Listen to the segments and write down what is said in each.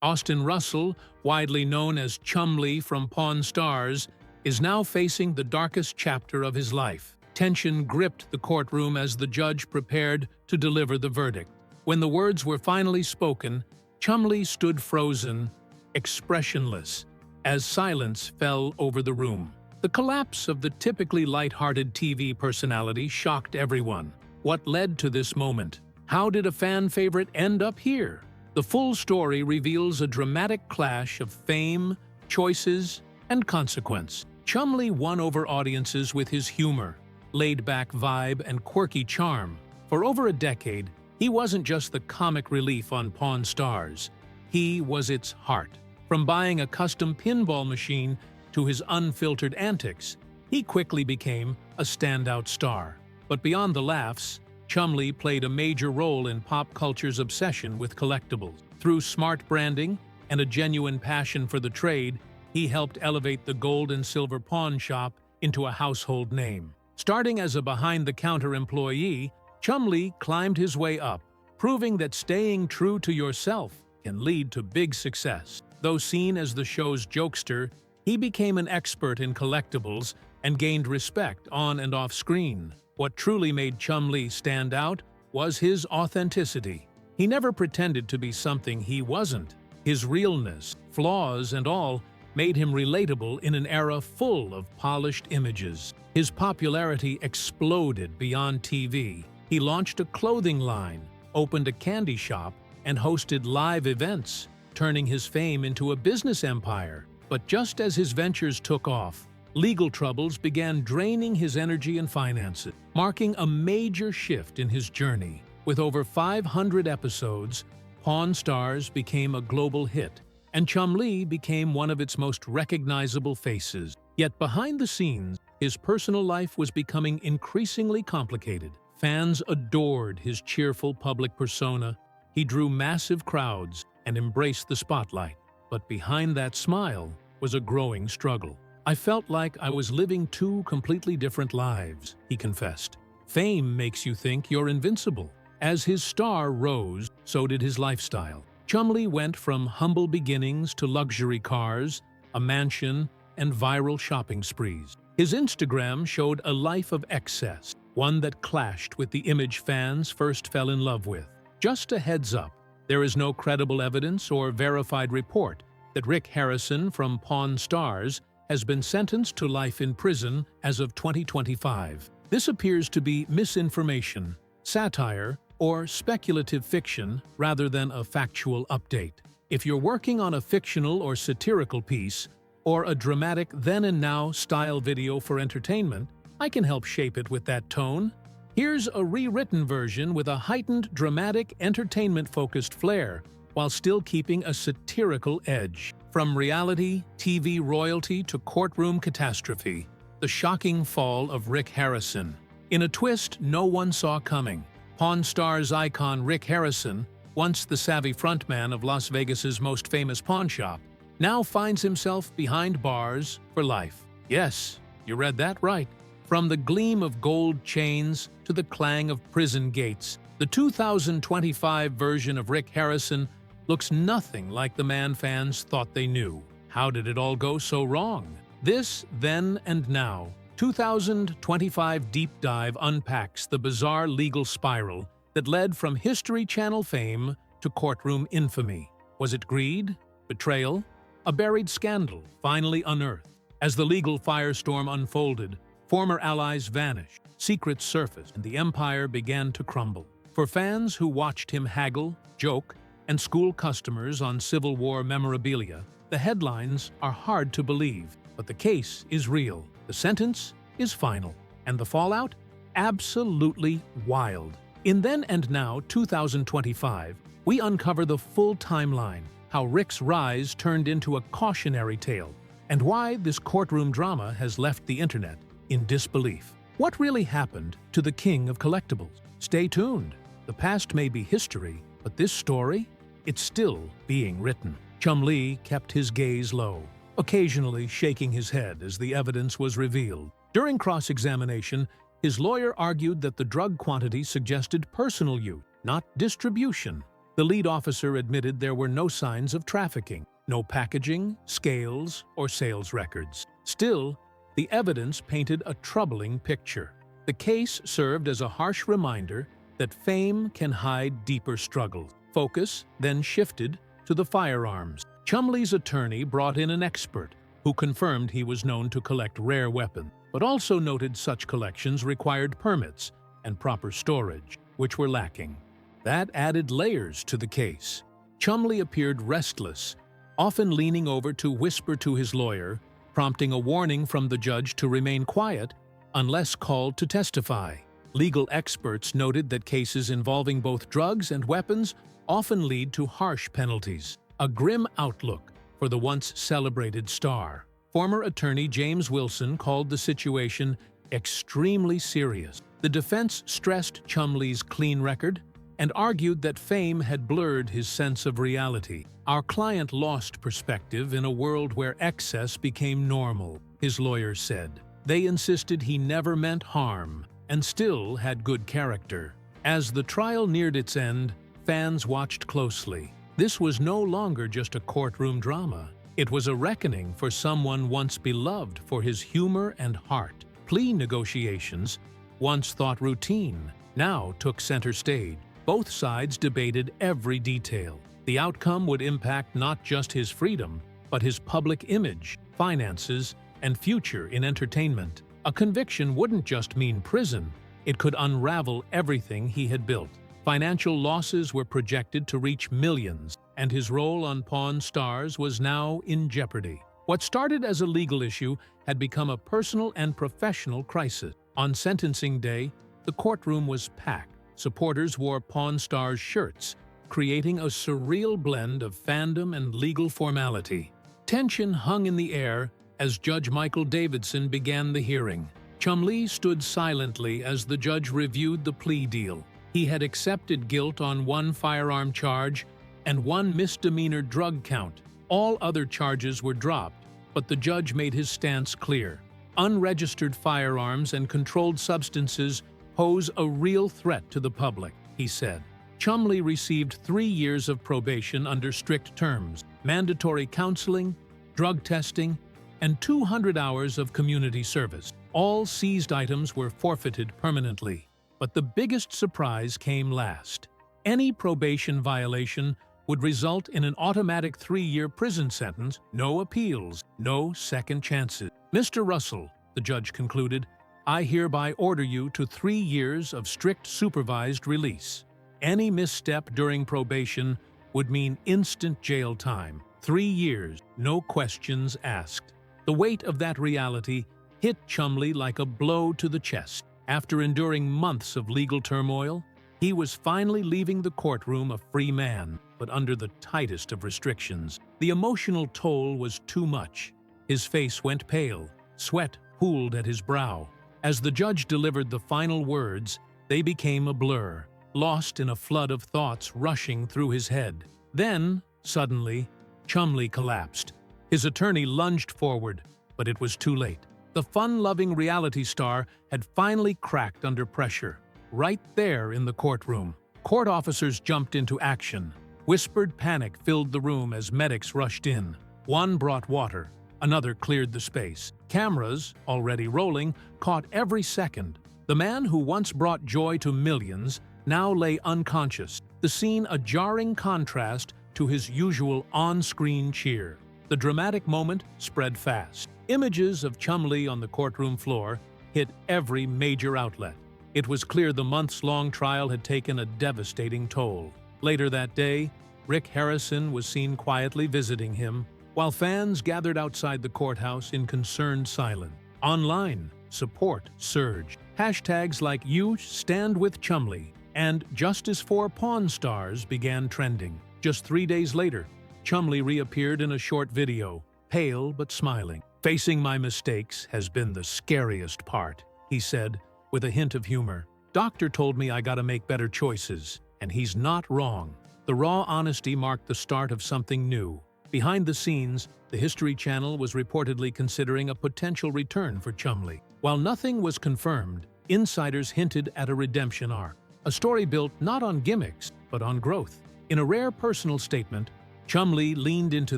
Austin Russell, widely known as Chumlee from Pawn Stars, is now facing the darkest chapter of his life. Tension gripped the courtroom as the judge prepared to deliver the verdict. When the words were finally spoken, Chumlee stood frozen, expressionless, as silence fell over the room. The collapse of the typically light-hearted TV personality shocked everyone. What led to this moment? How did a fan favorite end up here? The full story reveals a dramatic clash of fame, choices, and consequence. Chumlee won over audiences with his humor, laid-back vibe, and quirky charm. For over a decade, he wasn't just the comic relief on Pawn Stars. He was its heart. From buying a custom pinball machine to his unfiltered antics, he quickly became a standout star. But beyond the laughs, Chumlee played a major role in pop culture's obsession with collectibles. Through smart branding and a genuine passion for the trade, he helped elevate the gold and silver pawn shop into a household name. Starting as a behind-the-counter employee, Chumlee climbed his way up, proving that staying true to yourself can lead to big success. Though seen as the show's jokester, he became an expert in collectibles and gained respect on and off screen. What truly made Chumlee stand out was his authenticity. He never pretended to be something he wasn't. His realness, flaws and all, made him relatable in an era full of polished images. His popularity exploded beyond TV. He launched a clothing line, opened a candy shop, and hosted live events, turning his fame into a business empire. But just as his ventures took off, legal troubles began draining his energy and finances, marking a major shift in his journey. With over 500 episodes, Pawn Stars became a global hit, and Chumlee became one of its most recognizable faces. Yet behind the scenes, his personal life was becoming increasingly complicated. Fans adored his cheerful public persona. He drew massive crowds and embraced the spotlight. But behind that smile was a growing struggle. "I felt like I was living two completely different lives," he confessed. Fame makes you think you're invincible. As his star rose, so did his lifestyle. Chumlee went from humble beginnings to luxury cars, a mansion, and viral shopping sprees. His Instagram showed a life of excess, one that clashed with the image fans first fell in love with. Just a heads up, there is no credible evidence or verified report that Rick Harrison from Pawn Stars has been sentenced to life in prison as of 2025. This appears to be misinformation, satire, or speculative fiction rather than a factual update. If you're working on a fictional or satirical piece, or a dramatic then-and-now style video for entertainment, I can help shape it with that tone. Here's a rewritten version with a heightened, dramatic, entertainment-focused flair, while still keeping a satirical edge. From reality, TV royalty to courtroom catastrophe, the shocking fall of Rick Harrison. In a twist no one saw coming, Pawn Stars icon Rick Harrison, once the savvy frontman of Las Vegas's most famous pawn shop, now finds himself behind bars for life. Yes, you read that right. From the gleam of gold chains to the clang of prison gates, the 2025 version of Rick Harrison looks nothing like the man fans thought they knew. How did it all go so wrong? This, Then and Now, 2025 Deep Dive unpacks the bizarre legal spiral that led from History Channel fame to courtroom infamy. Was it greed? Betrayal? A buried scandal finally unearthed? As the legal firestorm unfolded, former allies vanished, secrets surfaced, and the empire began to crumble. For fans who watched him haggle, joke, and school customers on Civil War memorabilia, the headlines are hard to believe, but the case is real. The sentence is final, and the fallout? Absolutely wild. In Then and Now 2025, we uncover the full timeline, how Rick's rise turned into a cautionary tale, and why this courtroom drama has left the internet in disbelief. What really happened to the king of collectibles? Stay tuned. The past may be history, but this story? It's still being written. Chumlee kept his gaze low, occasionally shaking his head as the evidence was revealed. During cross-examination, his lawyer argued that the drug quantity suggested personal use, not distribution. The lead officer admitted there were no signs of trafficking, no packaging, scales, or sales records. Still, the evidence painted a troubling picture. The case served as a harsh reminder that fame can hide deeper struggles. Focus then shifted to the firearms. Chumlee's attorney brought in an expert who confirmed he was known to collect rare weapons, but also noted such collections required permits and proper storage, which were lacking. That added layers to the case. Chumlee appeared restless, often leaning over to whisper to his lawyer, prompting a warning from the judge to remain quiet unless called to testify. Legal experts noted that cases involving both drugs and weapons often lead to harsh penalties, a grim outlook for the once celebrated star. Former attorney James Wilson called the situation extremely serious. The defense stressed Chumlee's clean record and argued that fame had blurred his sense of reality. Our client lost perspective in a world where excess became normal, his lawyer said. They insisted he never meant harm and still had good character. As the trial neared its end, fans watched closely. This was no longer just a courtroom drama. It was a reckoning for someone once beloved for his humor and heart. Plea negotiations, once thought routine, now took center stage. Both sides debated every detail. The outcome would impact not just his freedom, but his public image, finances, and future in entertainment. A conviction wouldn't just mean prison, it could unravel everything he had built. Financial losses were projected to reach millions, and his role on Pawn Stars was now in jeopardy. What started as a legal issue had become a personal and professional crisis. On sentencing day, the courtroom was packed. Supporters wore Pawn Stars shirts, creating a surreal blend of fandom and legal formality. Tension hung in the air as Judge Michael Davidson began the hearing. Chumlee stood silently as the judge reviewed the plea deal. He had accepted guilt on one firearm charge and one misdemeanor drug count. All other charges were dropped, but the judge made his stance clear. Unregistered firearms and controlled substances pose a real threat to the public, he said. Chumlee received 3 years of probation under strict terms, mandatory counseling, drug testing, and 200 hours of community service. All seized items were forfeited permanently. But the biggest surprise came last. Any probation violation would result in an automatic 3-year prison sentence, no appeals, no second chances. Mr. Russell, the judge concluded, I hereby order you to 3 years of strict supervised release. Any misstep during probation would mean instant jail time. 3 years, no questions asked. The weight of that reality hit Chumlee like a blow to the chest. After enduring months of legal turmoil, he was finally leaving the courtroom a free man, but under the tightest of restrictions. The emotional toll was too much. His face went pale, sweat pooled at his brow. As the judge delivered the final words, they became a blur, lost in a flood of thoughts rushing through his head. Then, suddenly, Chumlee collapsed. His attorney lunged forward, but it was too late. The fun-loving reality star had finally cracked under pressure. Right there in the courtroom, court officers jumped into action. Whispered panic filled the room as medics rushed in. One brought water, another cleared the space. Cameras, already rolling, caught every second. The man who once brought joy to millions now lay unconscious, the scene a jarring contrast to his usual on-screen cheer. The dramatic moment spread fast. Images of Chumlee on the courtroom floor hit every major outlet. It was clear the months-long trial had taken a devastating toll. Later that day, Rick Harrison was seen quietly visiting him, while fans gathered outside the courthouse in concerned silence. Online, support surged. Hashtags like "You Stand With Chumlee" and "Justice for Pawn Stars" began trending. Just 3 days later, Chumlee reappeared in a short video, pale but smiling. "Facing my mistakes has been the scariest part," he said, with a hint of humor. "Doctor told me I gotta make better choices, and he's not wrong." The raw honesty marked the start of something new. Behind the scenes, the History Channel was reportedly considering a potential return for Chumlee. While nothing was confirmed, insiders hinted at a redemption arc, a story built not on gimmicks, but on growth. In a rare personal statement, Chumlee leaned into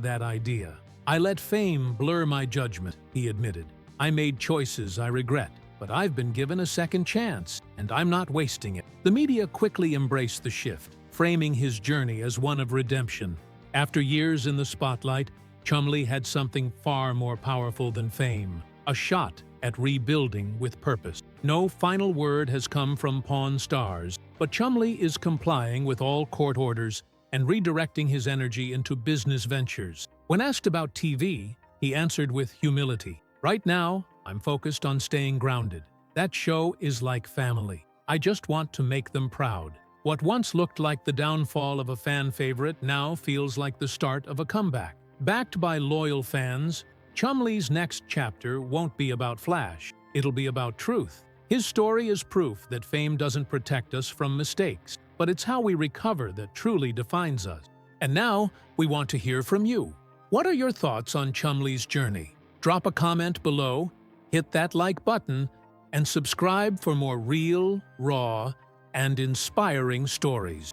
that idea. "I let fame blur my judgment," he admitted. "I made choices I regret, but I've been given a second chance, and I'm not wasting it." The media quickly embraced the shift, framing his journey as one of redemption. After years in the spotlight, Chumlee had something far more powerful than fame: a shot at rebuilding with purpose. No final word has come from Pawn Stars, but Chumlee is complying with all court orders and redirecting his energy into business ventures. When asked about TV, he answered with humility, "Right now, I'm focused on staying grounded. That show is like family. I just want to make them proud." What once looked like the downfall of a fan favorite now feels like the start of a comeback. Backed by loyal fans, Chumlee's next chapter won't be about flash. It'll be about truth. His story is proof that fame doesn't protect us from mistakes, but it's how we recover that truly defines us. And now, we want to hear from you. What are your thoughts on Chumlee's journey? Drop a comment below, hit that like button, and subscribe for more real, raw, and inspiring stories.